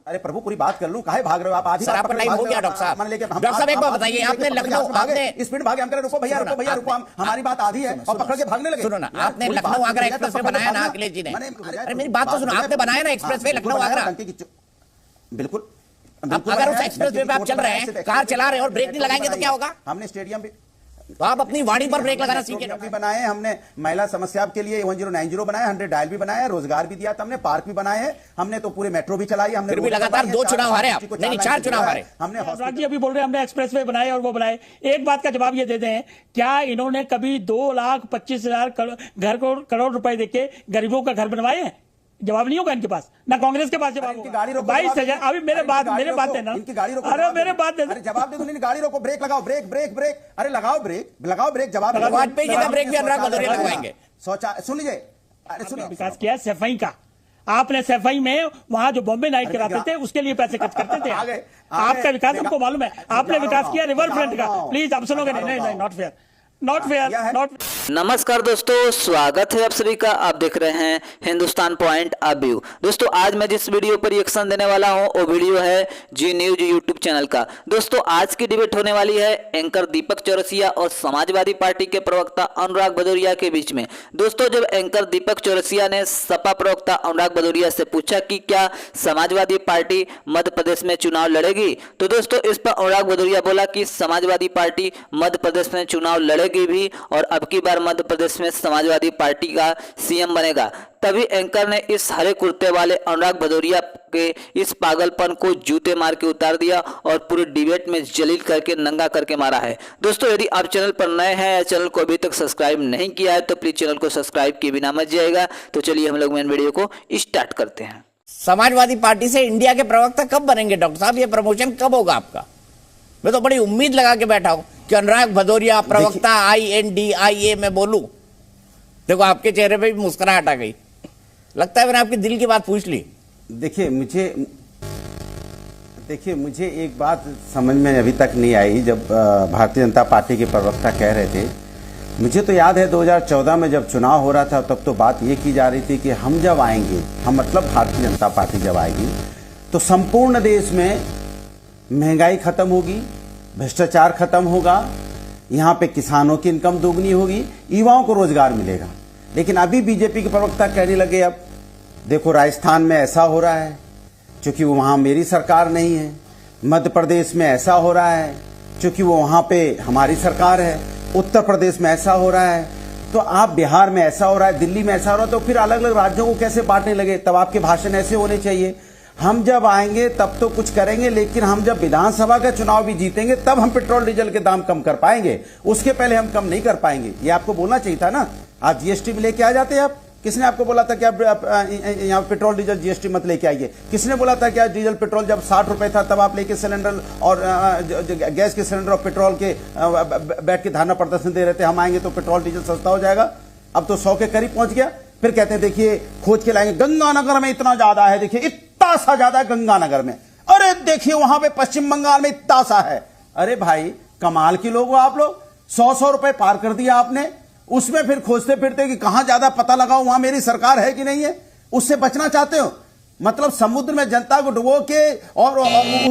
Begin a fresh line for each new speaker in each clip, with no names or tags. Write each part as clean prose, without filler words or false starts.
अरे प्रभु पूरी बात कर लूं, काहे भाग रहे हो आप? आधी
सर आपका टाइम हो गया डॉक्टर साहब। डॉक्टर साहब एक बात बताइए, आपने लखनऊ आपने
स्पीड भागे, हम कह रहे रुको भैया रुको भैया रुको, हमारी बात आधी है और पकड़ के भागने लगे।
सुनो ना, आपने लखनऊ आगरा एक्सप्रेस वे बनाया ना अखिलेश जी ने। अरे मेरी बात तो सुनो, आपने बनाया ना एक्सप्रेस वे लखनऊ आगरा।
बिल्कुल,
अगर उस एक्सप्रेस वे पे आप चल रहे हैं, कार चला रहे हैं और ब्रेक नहीं लगाएंगे तो क्या होगा?
हमने स्टेडियम भी,
तो आप अपनी वाणी पर ब्रेक लगाना सीखे।
भी बनाए, हमने महिला समस्या के लिए 1090 बनाया, 100 डायल भी बनाया, रोजगार भी दिया, हमने पार्क भी बनाए हैं, हमने तो पूरे मेट्रो भी चलाई, हमने
फिर भी लगातार 2 चुनाव हारे आप, नहीं 4 चुनाव हारे
हमने।
जी अभी बोल रहे हैं हमने एक्सप्रेस वे बनाए और वो बनाए। एक बात का जवाब ये देते हैं, क्या इन्होंने कभी 2,25,000 घर को करोड़ रुपए देके गरीबों का घर बनवाए हैं? जवाब नहीं होगा इनके पास, ना कांग्रेस के पास जवाब होगा। 22,000। अभी मेरे बात देना,
इनकी गाड़ी रोको,
अरे मेरे बात देना,
अरे जवाब दे दो, गाड़ी रोको, ब्रेक लगाओ, ब्रेक ब्रेक ब्रेक, अरे लगाओ ब्रेक, जवाब
वाजपेयी जी का ब्रेक भी अनुराग भदौरिया लगवाएंगे।
सुन लीजिए, अरे सुनिए,
विकास किया सफाई का। आपने सफाई में वहां जो बॉम्बे नाइट कराते थे उसके लिए पैसे खर्च करते थे। आपका विकास हमको मालूम है, आपने विकास किया रिवर फ्रंट का। प्लीज आप सुनोगे नहीं, not fair, not fair, not.
नमस्कार दोस्तों, स्वागत है आप सभी का। आप देख रहे हैं हिंदुस्तान पॉइंट ऑफ व्यू। दोस्तों आज मैं जिस वीडियो पर रिएक्शन देने वाला हूं वो वीडियो है जी न्यूज यूट्यूब चैनल का। दोस्तों आज की डिबेट होने वाली है एंकर दीपक चौरसिया और समाजवादी पार्टी के प्रवक्ता अनुराग भदौरिया के बीच में। दोस्तों जब एंकर दीपक चौरसिया ने सपा प्रवक्ता अनुराग भदौरिया से पूछा कि क्या समाजवादी पार्टी मध्य प्रदेश में चुनाव लड़ेगी, तो दोस्तों इस पर अनुराग भदौरिया बोला कि समाजवादी पार्टी मध्य प्रदेश में चुनाव लड़ेगी भी और अब की बार मध्य प्रदेश में समाजवादी पार्टी का सीएम बनेगा। तभी एंकर ने इस हरे कुर्ते वाले अनुराग भदौरिया के इस पागलपन को जूते मार के उतार दिया और पूरे डिबेट में जलील करके नंगा करके मारा है। दोस्तों यदि आप चैनल पर नए हैं या चैनल को अभी तक सब्सक्राइब नहीं किया है तो प्लीज चैनल को सब्सक्राइब किए बिना मत जाइएगा। तो चलिए हम लोग मेन वीडियो को स्टार्ट करते हैं।
समाजवादी पार्टी से इंडिया के प्रवक्ता कब बनेंगे डॉक्टर साहब? ये प्रमोशन कब होगा आपका? मैं तो बड़ी उम्मीद लगा के बैठा हूं कि अनुराग भदौरिया प्रवक्ता INDIA में बोलूं। देखो आपके चेहरे पे भी मुस्कुराहट आ गई, लगता है मैंने आपके दिल की बात पूछ ली।
देखिए मुझे एक बात समझ में अभी तक नहीं आई, जब भारतीय जनता पार्टी के प्रवक्ता कह रहे थे। मुझे तो याद है 2014 में जब चुनाव हो रहा था तब तो बात ये की जा रही थी कि हम जब आएंगे, हम मतलब भारतीय जनता पार्टी जब आएगी तो संपूर्ण देश में महंगाई खत्म होगी, भ्रष्टाचार खत्म होगा, यहां पे किसानों की इनकम दोगुनी होगी, युवाओं को रोजगार मिलेगा। लेकिन अभी बीजेपी के प्रवक्ता कहने लगे अब देखो राजस्थान में ऐसा हो रहा है क्योंकि वो वहां मेरी सरकार नहीं है, मध्य प्रदेश में ऐसा हो रहा है क्योंकि वो वहां पे हमारी सरकार है, उत्तर प्रदेश में ऐसा हो रहा है, तो आप बिहार में ऐसा हो रहा है, दिल्ली में ऐसा हो रहा है, तो फिर अलग अलग राज्यों को कैसे बांटने लगे? तब आपके भाषण ऐसे होने चाहिए, हम जब आएंगे तब तो कुछ करेंगे, लेकिन हम जब विधानसभा का चुनाव भी जीतेंगे तब हम पेट्रोल डीजल के दाम कम कर पाएंगे, उसके पहले हम कम नहीं कर पाएंगे। ये आपको बोलना चाहिए था ना। आप जीएसटी में लेके आ जाते हैं। आप किसने आपको बोला था कि आप यहाँ पेट्रोल डीजल जीएसटी मत लेके आइए? किसने बोला था कि डीजल पेट्रोल जब 60 रुपए था तब आप लेके सिलेंडर और गैस के सिलेंडर और पेट्रोल के बैठ के धरना प्रदर्शन दे रहे थे, हम आएंगे तो पेट्रोल डीजल सस्ता हो जाएगा? अब तो 100 के करीब पहुंच गया। फिर कहते हैं देखिए खोज के लाएंगे, गंगानगर में इतना ज्यादा है, देखिए इतना सा ज्यादा है गंगानगर में, अरे देखिए वहां पे पश्चिम बंगाल में इतना सा है। अरे भाई कमाल के लोग हो आप लोग, 100 रुपए पार कर दिया आपने, उसमें फिर खोजते फिरते कि कहां ज्यादा पता लगाओ वहां मेरी सरकार है कि नहीं है, उससे बचना चाहते हो। मतलब समुद्र में जनता को डुबो के और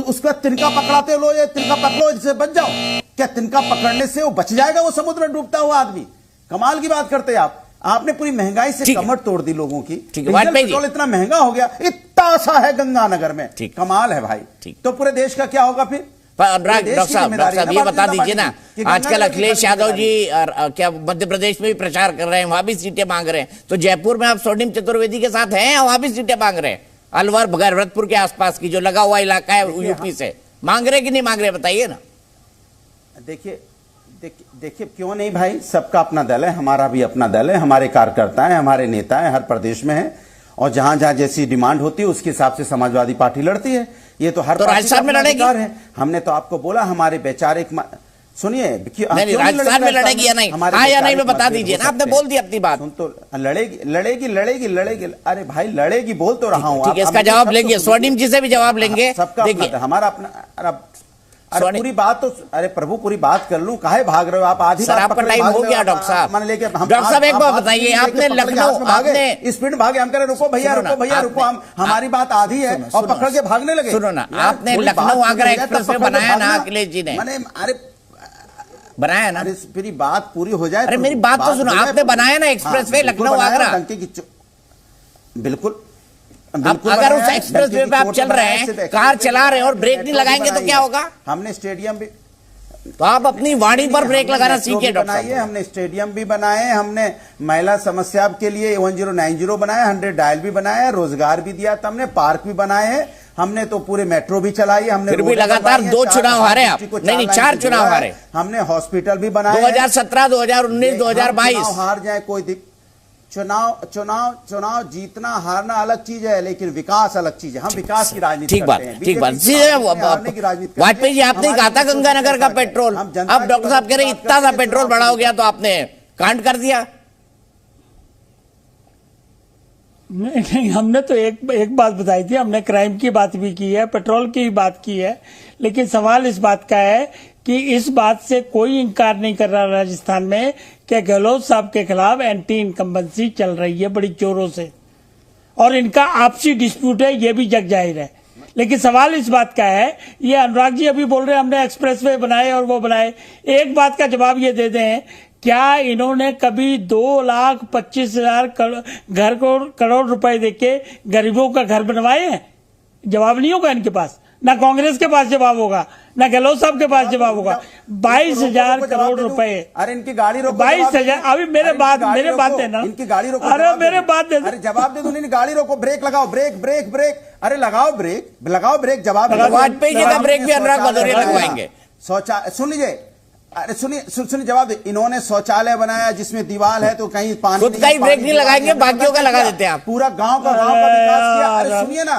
उसका तिनका पकड़ाते लो, ये तिनका पकड़ो इससे बच जाओ। क्या तिनका पकड़ने से वो बच जाएगा वो समुद्र में डूबता हुआ आदमी? कमाल की बात करते हैं आप। आपने पूरी महंगाई से कमर तोड़ दी लोगों की। पेट्रोल इतना महंगा हो गया, इतना सा है गंगानगर में, कमाल है भाई। तो पूरे देश का क्या होगा फिर?
डॉक्टर साहब ये बता दीजिए ना, आजकल अखिलेश यादव जी क्या मध्य प्रदेश में भी प्रचार कर रहे हैं, वहां भी सीटें मांग रहे हैं, तो जयपुर में आप स्वर्णिम चतुर्वेदी के साथ हैं, वहां भी सीटें मांग रहे हैं। अलवर भगरपुर के आसपास की जो लगा हुआ इलाका है यूपी से, मांग रहे कि नहीं मांग रहे बताइए ना।
देखिए क्यों नहीं भाई, सबका अपना दल है, हमारा भी अपना दल है, हमारे कार्यकर्ता हैं, हमारे नेता हैं, हर प्रदेश में है, और जहां जहां जैसी डिमांड होती है उसके हिसाब से समाजवादी पार्टी लड़ती है। ये तो हर
राजस्थान में लड़ेगी
है। हमने तो आपको बोला हमारे वैचारिक सुनिए
राजस्थान में लड़ेगी या नहीं, हाँ या नहीं में बता दीजिए ना, आपने बोल दी अपनी बात।
सुन तो लड़ेगी। अरे भाई लड़ेगी बोल तो रहा हूँ,
इसका जवाब लेंगे, स्वर्णिम जी से भी जवाब लेंगे।
सबका हमारा अपना। अरे पूरी बात तो, अरे प्रभु पूरी बात कर लूं, काहे भाग रहे हो आप? आधी
सर आपका टाइम हो गया डॉक्टर साहब।
मान लेके
डॉक्टर साहब एक बात बताइए, आपने लखनऊ आपने
स्पीड भागे, हम कह रहे रुको भैया रुको भैया रुको, हम हमारी बात आधी है और पकड़ के भागने लगे।
सुनो ना, आपने लखनऊ आगरा एक्सप्रेस वे बनाया ना अखिलेश जी ने,
अरे
बनाया ना,
मेरी बात पूरी हो जाए।
अरे मेरी बात तो सुनो, आपने बनाया ना एक्सप्रेस वे लखनऊ आगरा,
बिल्कुल।
अगर उस एक्सप्रेस वे पे आप चल रहे हैं, कार चला रहे हैं और ब्रेक नहीं लगाएंगे तो क्या होगा?
हमने स्टेडियम भी,
तो आप अपनी वाणी पर ब्रेक लगाना सीखिए डॉक्टर साहब।
हमने स्टेडियम भी बनाए, हमने महिला समस्या के लिए 1090 बनाया, 100 डायल भी बनाया, रोजगार भी दिया, हमने पार्क भी बनाए हैं, हमने तो पूरे मेट्रो भी चलाई, हमने
फिर भी लगातार 2 चुनाव हारे आप। नहीं 4 चुनाव हारे।
हमने हॉस्पिटल भी बनाए,
2017, 2019, 2022
हार जाए कोई चुनाव जीतना हारना अलग चीज है, लेकिन विकास अलग चीज है। हम विकास की राजनीति करते हैं।
ठीक बात। वाजपेयी जी आपने कहा था गंगानगर का पेट्रोल, अब डॉक्टर साहब कह रहे इतना सा पेट्रोल बढ़ा हो गया तो आपने कांड कर दिया।
नहीं, हमने तो एक बात बताई थी, हमने क्राइम की बात भी की है, पेट्रोल की बात की है, लेकिन सवाल इस बात का है कि इस बात से कोई इंकार नहीं कर रहा राजस्थान में कि गहलोत साहब के खिलाफ एंटी इनकम्बेंसी चल रही है बड़ी जोरों से, और इनका आपसी डिस्प्यूट है, ये भी जग जाहिर है। लेकिन सवाल इस बात का है, ये अनुराग जी अभी बोल रहे हैं हमने एक्सप्रेसवे बनाए और वो बनाए, एक बात का जवाब ये दे दें, क्या इन्होंने कभी 2,25,000 करोड़ रुपए देके गरीबों का घर बनवाए हैं? जवाब नहीं होगा इनके पास, ना कांग्रेस के पास जवाब होगा, ना गहलोत साहब के पास जवाब होगा। 22,000 करोड़ रुपए।
अरे इनकी गाड़ी रोको,
22,000। अभी मेरे बात देना,
इनकी गाड़ी रोको,
अरे मेरे बात दे,
अरे जवाब दे दो, नहीं गाड़ी रोको, ब्रेक लगाओ, ब्रेक ब्रेक ब्रेक, अरे लगाओ ब्रेक, जवाब।
वाजपेयी जी का ब्रेक भी अनुराग भदौरिया लगवाएंगे।
शौचालय सुन लीजिए, अरे सुनिए जवाब दे। इन्होंने शौचालय बनाया जिसमें दीवार है तो कहीं पानी,
खुद का ही ब्रेक नहीं लगाएंगे, बाकियों का लगा देते हैं आप।
पूरा गांव का विकास किया। अरे सुनिए ना,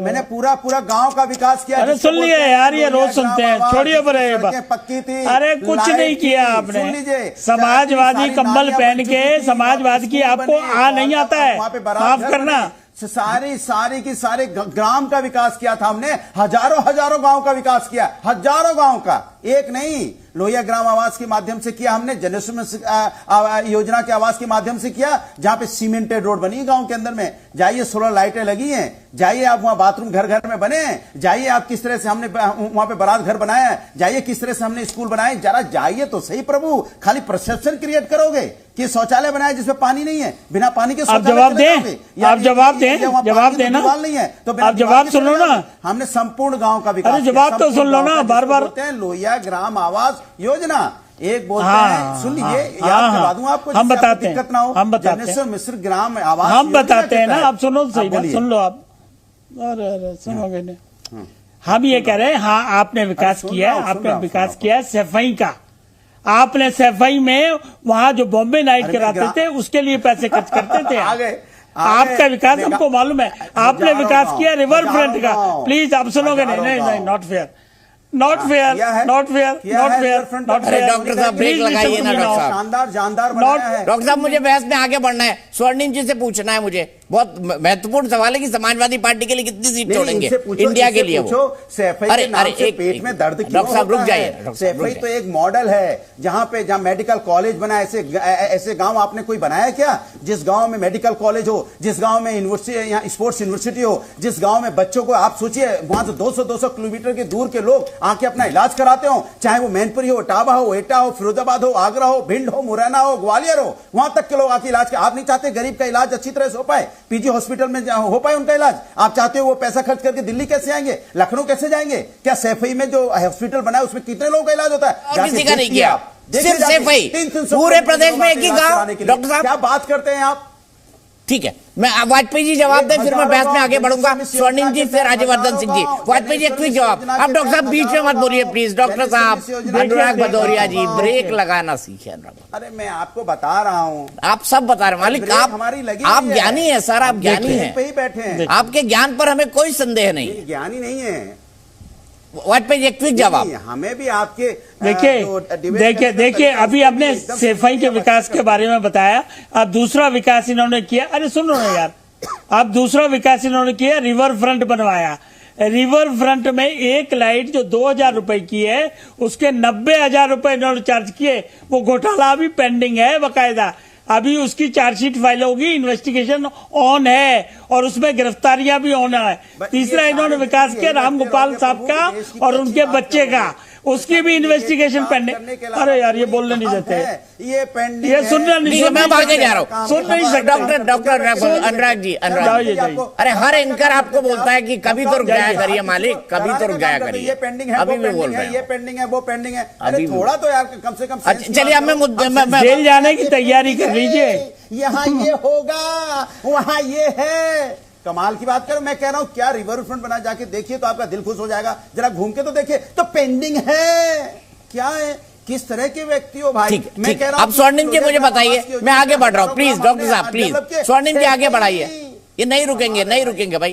मैंने पूरा गांव का विकास किया।
अरे सुन लिया यार, ये रोज सुनते हैं, छोड़िए पर
पक्की थी।
अरे कुछ नहीं किया आपने।
सुन लीजिए,
समाजवादी कंबल पहन के समाजवाद की आपको नहीं आता है, माफ करना।
सारी की सारे ग्राम का विकास किया था हमने, हजारों गांव का विकास किया, हजारों गांव का, एक नहीं। लोहिया ग्राम आवास के माध्यम से किया हमने, जनस्व योजना के आवास के माध्यम से किया, जहां पे सीमेंटेड रोड बनी गांव के अंदर में। जाइए, सोलर लाइटें लगी हैं, जाइए आप वहां बाथरूम घर घर में बने हैं, जाइए आप किस तरह से हमने वहां पे बारात घर बनाया है, जाइए किस तरह से हमने स्कूल बनाए, जरा जाइए तो सही प्रभु। खाली परसेप्शन क्रिएट करोगे कि शौचालय बनाया जिसमें पानी नहीं है, बिना पानी के
आप जवाब दें, आप जवाब दें, जवाब देना,
नहीं है तो
आप जवाब सुनो ना।
हमने संपूर्ण गांव का विकास,
अरे जवाब तो सुन लो ना, बार-बार
लोहिया ग्राम आवास योजना एक बोलते हैं, सुन लीजिए, याद करवा दूं आपको,
हम बताते हैं,
दिक्कत ना हो।
हम बताते हैं,
मिश्र ग्राम आवास
हम बताते हैं ना, आप सुनो सही ना, सुन लो आप। अरे सुनोगे नहीं, हम ये कह रहे हैं, हाँ आपने विकास किया, आपने विकास किया सफाई का। आपने सफाई में वहां जो बॉम्बे नाइट कराते थे उसके लिए पैसे खर्च करते थे। आपका विकास हमको मालूम है, आपने विकास किया रिवर फ्रंट का। प्लीज आप सुनोगे नहीं, not fair, not fair, not fair, not fair, not fair.
Doctor साहब ब्रेक लगाइए ना डॉक्टर साहब।
शानदार जानदार बनाया है।
डॉक्टर साहब मुझे बहस में आगे बढ़ना है, स्वर्णिम जी से पूछना है मुझे, बहुत महत्वपूर्ण सवाल है कि समाजवादी पार्टी के लिए कितनी सीट छोड़ेंगे इंडिया के लिए वो।
अरे पेट में दर्द
डॉक्टर साहब रुक जाइए।
सैफई तो एक मॉडल है जहां मेडिकल कॉलेज बना। ऐसे गांव आपने कोई बनाया क्या जिस गांव में मेडिकल कॉलेज हो, जिस गांव में यूनिवर्सिटी या स्पोर्ट्स यूनिवर्सिटी हो, जिस गांव में बच्चों को, आप सोचिए वहां से 200 किलोमीटर के दूर के लोग आके अपना इलाज कराते हो, चाहे वो मैनपुरी हो, टाबा हो, एटा हो, फिरोजाबाद हो, आगरा हो, भिंड हो, मुरैना हो, ग्वालियर हो, वहां तक के लोग आके इलाज। आप नहीं चाहते गरीब का इलाज अच्छी तरह से हो पाए, पीजी हॉस्पिटल में हो पाए उनका इलाज? आप चाहते हो वो पैसा खर्च करके दिल्ली कैसे आएंगे, लखनऊ कैसे जाएंगे? क्या सैफई में जो हॉस्पिटल बना है उसमें कितने लोगों का इलाज होता है?
किसी का नहीं किया, सिर्फ सैफई, पूरे प्रदेश में एक ही गांव। डॉक्टर साहब
क्या बात करते हैं आप?
ठीक है, मैं वाजपेयी जी जवाब दें, फिर मैं बहस में आगे बढ़ूंगा। स्वर्णिम जी, फिर राज्यवर्धन सिंह जी। वाजपेयी जी एक क्विक जवाब। आप डॉक्टर साहब बीच में मत बोलिए प्लीज। डॉक्टर साहब, अनुराग भदौरिया जी ब्रेक लगाना सीखे।
अरे मैं आपको बता रहा हूँ,
आप सब बता रहे हैं मालिक, आप ज्ञानी है सर, आप ज्ञानी है,
बैठे हैं,
आपके ज्ञान पर हमें कोई संदेह नहीं।
ज्ञानी नहीं है
वाजपेयी जी, एक क्विक जवाब।
हमें भी आपके
देखिए अभी हमने सैफई के विकास के बारे में बताया, अब दूसरा विकास इन्होंने किया। अरे सुनो ना यार, अब दूसरा विकास इन्होंने किया, रिवर फ्रंट बनवाया। रिवर फ्रंट में एक लाइट जो 2,000 रुपए की है उसके 90,000 रुपए इन्होंने चार्ज किए। वो घोटाला अभी पेंडिंग है बकायदा, अभी उसकी चार्जशीट फाइल होगी, इन्वेस्टिगेशन ऑन है और उसमें गिरफ्तारियां भी ऑन है। तीसरा इन्होंने विकास किया राम गोपाल साहब का और उनके बच्चे का, उसकी भी इन्वेस्टिगेशन पेंडिंग। अरे यार ये बोलने नहीं देते,
ये पेंडिंग,
ये सुनना नहीं,
मैं आगे जा रहा हूँ,
सुन नहीं सकते।
डॉक्टर अनुराग जी, अरे हर एंकर आपको बोलता है कि कभी तो रुक जाया करिए मालिक, कभी तो रुक जाया करिए।
ये पेंडिंग है,
अभी
वो
भी बोल
पेंडिंग
रहे
है, ये
हैं।
पेंडिंग है, वो पेंडिंग है। अरे थोड़ा तो यार कम से कम।
चलिए अब मैं मुद्दे में
जेल जाने की तैयारी कर लीजिए।
यहाँ ये होगा, वहाँ ये है, कमाल की बात करो। मैं कह रहा हूं क्या रिवर फ्रंट बना, जाके देखिए तो आपका दिल खुश हो जाएगा। जरा घूम के तो देखिए, तो पेंडिंग है क्या है, किस तरह के व्यक्ति हो भाई। मैं कह रहा हूं
अब स्वर्णिम जी मुझे बताइए, मैं आगे बढ़ रहा हूँ, प्लीज डॉक्टर साहब प्लीज स्वर्णिम जी आगे बढ़ाइए, ये नहीं रुकेंगे, नहीं रुकेंगे भाई।